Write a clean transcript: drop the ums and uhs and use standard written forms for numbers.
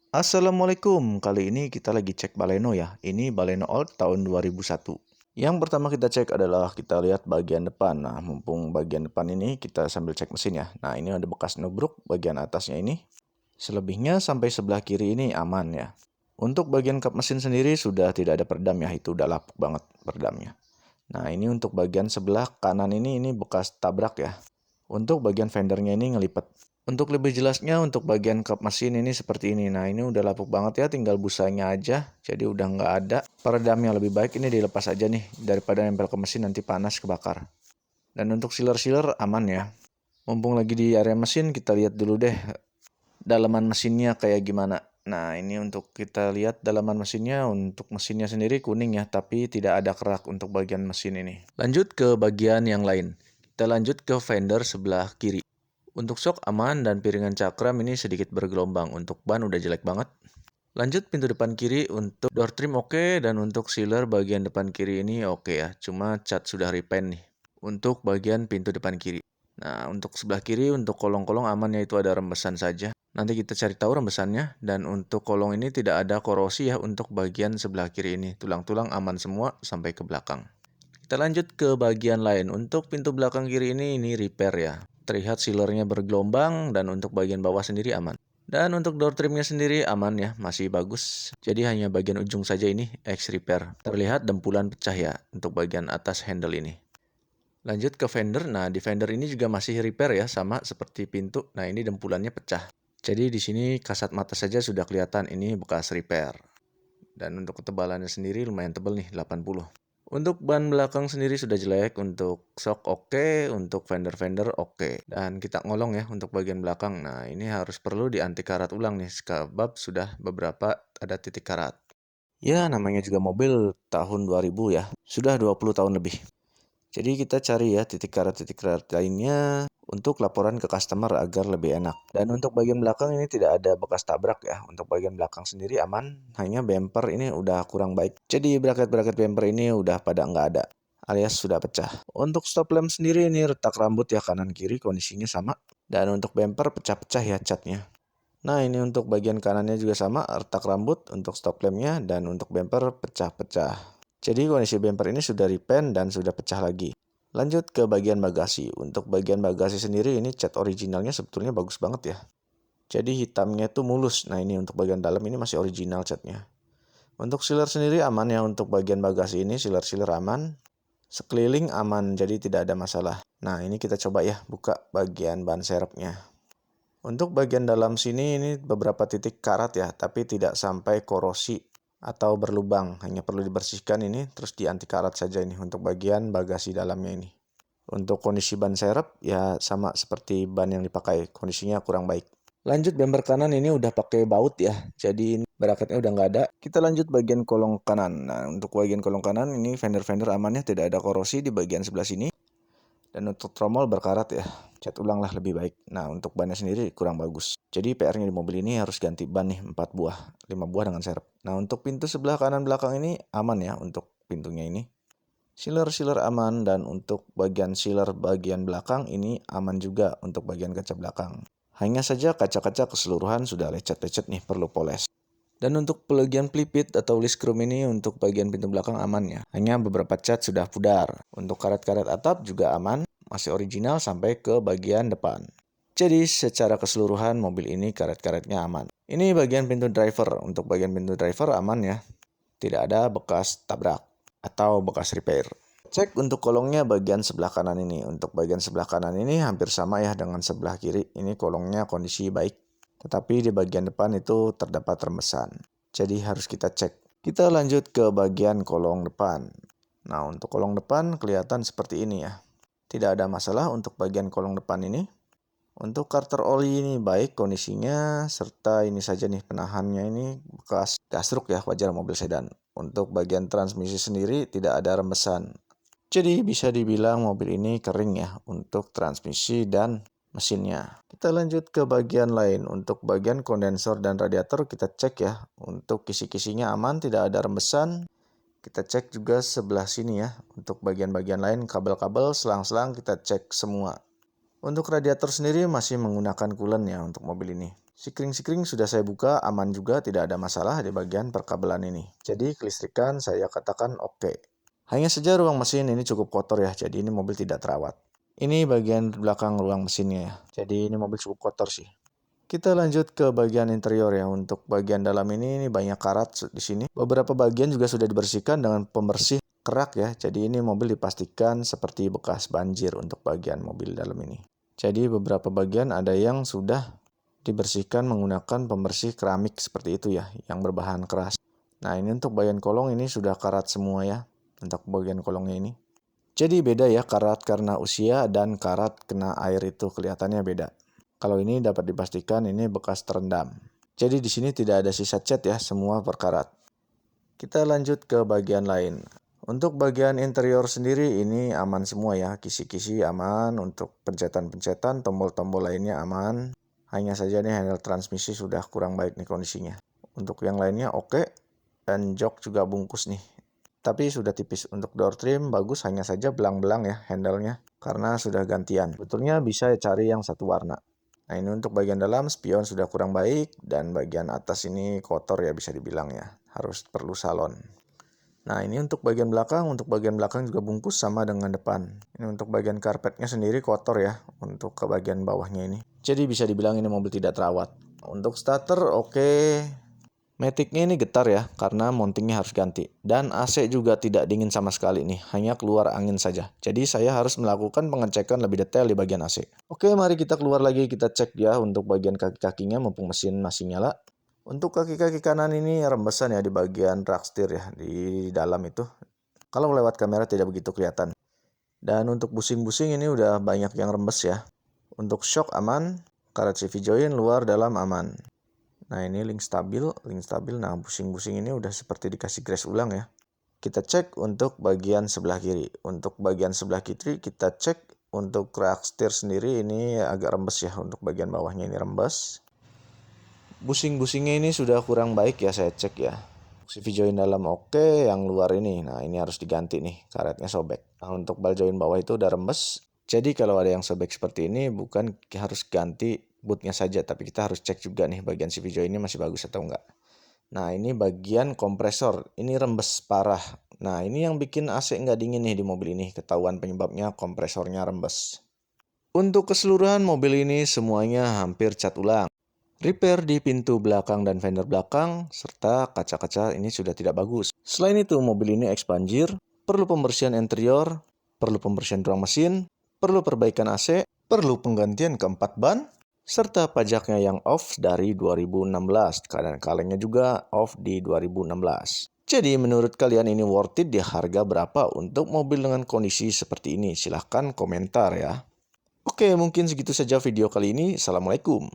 Assalamualaikum, kali ini kita lagi cek Baleno ya. Ini Baleno Old tahun 2001. Yang pertama kita cek adalah kita lihat bagian depan. Nah, mumpung bagian depan ini kita sambil cek mesin ya. Nah, ini ada bekas nubruk bagian atasnya ini. Selebihnya sampai sebelah kiri ini aman ya. Untuk bagian kap mesin sendiri sudah tidak ada peredam ya, itu udah lapuk banget peredamnya. Nah, ini untuk bagian sebelah kanan ini bekas tabrak ya. Untuk bagian fendernya ini ngelipet. Untuk lebih jelasnya untuk bagian kap mesin ini seperti ini. Nah, ini udah lapuk banget ya, tinggal busanya aja. Jadi udah nggak ada. Peredam yang lebih baik ini dilepas aja nih, daripada nempel ke mesin nanti panas kebakar. Dan untuk sealer-sealer aman ya. Mumpung lagi di area mesin, kita lihat dulu deh dalaman mesinnya kayak gimana. Nah, ini untuk kita lihat dalaman mesinnya. Untuk mesinnya sendiri kuning ya, tapi tidak ada kerak untuk bagian mesin ini. Lanjut ke bagian yang lain. Kita lanjut ke fender sebelah kiri. Untuk shock aman dan piringan cakram ini sedikit bergelombang. Untuk ban udah jelek banget. Lanjut pintu depan kiri, untuk door trim oke, dan untuk sealer bagian depan kiri ini oke ya. Cuma cat sudah repaint nih. Untuk bagian pintu depan kiri. Nah, untuk sebelah kiri untuk kolong-kolong aman yaitu ada rembesan saja. Nanti kita cari tahu rembesannya. Dan untuk kolong ini tidak ada korosi ya untuk bagian sebelah kiri ini. Tulang-tulang aman semua sampai ke belakang. Kita lanjut ke bagian lain. Untuk pintu belakang kiri ini repair ya. Terlihat sealernya bergelombang dan untuk bagian bawah sendiri aman. Dan untuk door trimnya sendiri aman ya, masih bagus. Jadi hanya bagian ujung saja ini X repair. Terlihat dempulan pecah ya untuk bagian atas handle ini. Lanjut ke fender. Nah, di fender ini juga masih repair ya, sama seperti pintu. Nah, ini dempulannya pecah. Jadi di sini kasat mata saja sudah kelihatan ini bekas repair. Dan untuk ketebalannya sendiri lumayan tebal nih, 80. Untuk ban belakang sendiri sudah jelek, untuk shock oke, untuk fender oke. Dan kita ngolong ya untuk bagian belakang. Nah, ini harus perlu di anti karat ulang nih, sebab sudah beberapa ada titik karat. Ya, namanya juga mobil tahun 2000 ya. Sudah 20 tahun lebih. Jadi kita cari ya titik karat lainnya untuk laporan ke customer agar lebih enak. Dan untuk bagian belakang ini tidak ada bekas tabrak ya. Untuk bagian belakang sendiri aman, hanya bumper ini udah kurang baik. Jadi bracket-bracket bumper ini udah pada nggak ada, alias sudah pecah. Untuk stop lamp sendiri ini retak rambut ya, kanan kiri kondisinya sama. Dan untuk bumper pecah-pecah ya catnya. Nah, ini untuk bagian kanannya juga sama, retak rambut untuk stop lampnya, dan untuk bumper pecah-pecah. Jadi kondisi bumper ini sudah repaint dan sudah pecah lagi. Lanjut ke bagian bagasi. Untuk bagian bagasi sendiri ini cat originalnya sebetulnya bagus banget ya. Jadi hitamnya itu mulus. Nah, ini untuk bagian dalam ini masih original catnya. Untuk sealer sendiri aman ya, untuk bagian bagasi ini sealer aman. Sekeliling aman, jadi tidak ada masalah. Nah, ini kita coba ya buka bagian ban serepnya. Untuk bagian dalam sini ini beberapa titik karat ya, tapi tidak sampai korosi atau berlubang, hanya perlu dibersihkan ini terus di anti karat saja ini untuk bagian bagasi dalamnya ini. Untuk kondisi ban serep ya sama seperti ban yang dipakai, kondisinya kurang baik. Lanjut bumper kanan ini udah pakai baut ya, jadi bracketnya udah nggak ada. Kita lanjut bagian kolong kanan. Nah, untuk bagian kolong kanan ini fender amannya, tidak ada korosi di bagian sebelah sini. Dan untuk tromol berkarat ya, cat ulanglah lebih baik. Nah, untuk bannya sendiri kurang bagus. Jadi PR-nya di mobil ini harus ganti ban nih 4 buah, 5 buah dengan serep. Nah, untuk pintu sebelah kanan belakang ini aman ya untuk pintunya ini. Sealer aman, dan untuk bagian sealer bagian belakang ini aman juga untuk bagian kaca belakang. Hanya saja kaca-kaca keseluruhan sudah lecet-lecet nih, perlu poles. Dan untuk bagian pelipit atau list chrome ini untuk bagian pintu belakang aman ya. Hanya beberapa cat sudah pudar. Untuk karet-karet atap juga aman, masih original sampai ke bagian depan. Jadi secara keseluruhan mobil ini karet-karetnya aman. Ini bagian pintu driver. Untuk bagian pintu driver aman ya. Tidak ada bekas tabrak atau bekas repair. Cek untuk kolongnya bagian sebelah kanan ini. Untuk bagian sebelah kanan ini hampir sama ya dengan sebelah kiri. Ini kolongnya kondisi baik. Tetapi di bagian depan itu terdapat rembesan. Jadi harus kita cek. Kita lanjut ke bagian kolong depan. Nah, untuk kolong depan kelihatan seperti ini ya. Tidak ada masalah untuk bagian kolong depan ini. Untuk karter oli ini baik kondisinya, serta ini saja nih penahannya ini bekas gasruk ya, wajar mobil sedan. Untuk bagian transmisi sendiri tidak ada rembesan. Jadi bisa dibilang mobil ini kering ya untuk transmisi dan mesinnya. Kita lanjut ke bagian lain. Untuk bagian kondensor dan radiator kita cek ya. Untuk kisi-kisinya aman, tidak ada rembesan. Kita cek juga sebelah sini ya. Untuk bagian-bagian lain, kabel-kabel, selang-selang kita cek semua. Untuk radiator sendiri masih menggunakan coolant ya untuk mobil ini. Sikring-sikring sudah saya buka, aman juga, tidak ada masalah di bagian perkabelan ini. Jadi kelistrikan saya katakan oke. Hanya saja ruang mesin ini cukup kotor ya, jadi ini mobil tidak terawat. Ini bagian belakang ruang mesinnya ya, jadi ini mobil cukup kotor sih. Kita lanjut ke bagian interior ya. Untuk bagian dalam ini banyak karat di sini. Beberapa bagian juga sudah dibersihkan dengan pembersih kerak ya. Jadi ini mobil dipastikan seperti bekas banjir untuk bagian mobil dalam ini. Jadi beberapa bagian ada yang sudah dibersihkan menggunakan pembersih keramik seperti itu ya, yang berbahan keras. Nah ini untuk bagian kolong ini sudah karat semua ya, untuk bagian kolongnya ini. Jadi beda ya, karat karena usia dan karat kena air itu kelihatannya beda. Kalau ini dapat dipastikan ini bekas terendam. Jadi di sini tidak ada sisa cat ya, semua berkarat. Kita lanjut ke bagian lain. Untuk bagian interior sendiri ini aman semua ya, kisi-kisi aman, untuk pencetan-pencetan, tombol-tombol lainnya aman. Hanya saja nih handle transmisi sudah kurang baik nih kondisinya. Untuk yang lainnya oke, dan jok juga bungkus nih. Tapi sudah tipis. Untuk door trim bagus, hanya saja belang-belang ya handle-nya, karena sudah gantian. Betulnya bisa cari yang satu warna. Nah ini untuk bagian dalam, spion sudah kurang baik, dan bagian atas ini kotor ya bisa dibilang ya, harus perlu salon. Nah ini untuk bagian belakang juga bungkus sama dengan depan. Ini untuk bagian karpetnya sendiri kotor ya, untuk ke bagian bawahnya ini. Jadi bisa dibilang ini mobil tidak terawat. Untuk starter oke. Matic-nya ini getar ya, karena mountingnya harus ganti. Dan AC juga tidak dingin sama sekali nih, hanya keluar angin saja. Jadi saya harus melakukan pengecekan lebih detail di bagian AC. Oke, mari kita keluar lagi, kita cek ya untuk bagian kaki-kakinya mumpung mesin masih nyala. Untuk kaki-kaki kanan ini rembesan ya di bagian rak setir ya, di dalam itu. Kalau lewat kamera tidak begitu kelihatan. Dan untuk busing-busing ini udah banyak yang rembes ya. Untuk shock aman, karet CV join luar dalam aman. Nah ini link stabil. Nah busing-busing ini udah seperti dikasih grease ulang ya. Kita cek untuk bagian sebelah kiri. Untuk bagian sebelah kiri kita cek untuk rak setir sendiri ini agak rembes ya. Untuk bagian bawahnya ini rembes. Busing-busingnya ini sudah kurang baik ya, saya cek ya. CV join dalam oke, yang luar ini. Nah ini harus diganti nih, karetnya sobek. Nah untuk bal join bawah itu udah rembes. Jadi kalau ada yang sobek seperti ini bukan harus ganti bootnya saja, tapi kita harus cek juga nih bagian CV join ini masih bagus atau enggak. Nah ini bagian kompresor, ini rembes parah. Nah ini yang bikin AC nggak dingin nih di mobil ini, ketahuan penyebabnya kompresornya rembes. Untuk keseluruhan mobil ini semuanya hampir cat ulang. Repair di pintu belakang dan fender belakang, serta kaca-kaca ini sudah tidak bagus. Selain itu, mobil ini ekspanjir, perlu pembersihan interior, perlu pembersihan ruang mesin, perlu perbaikan AC, perlu penggantian keempat ban, serta pajaknya yang off dari 2016, dan kalengnya juga off di 2016. Jadi menurut kalian ini worth it di harga berapa untuk mobil dengan kondisi seperti ini? Silahkan komentar ya. Oke, mungkin segitu saja video kali ini. Assalamualaikum.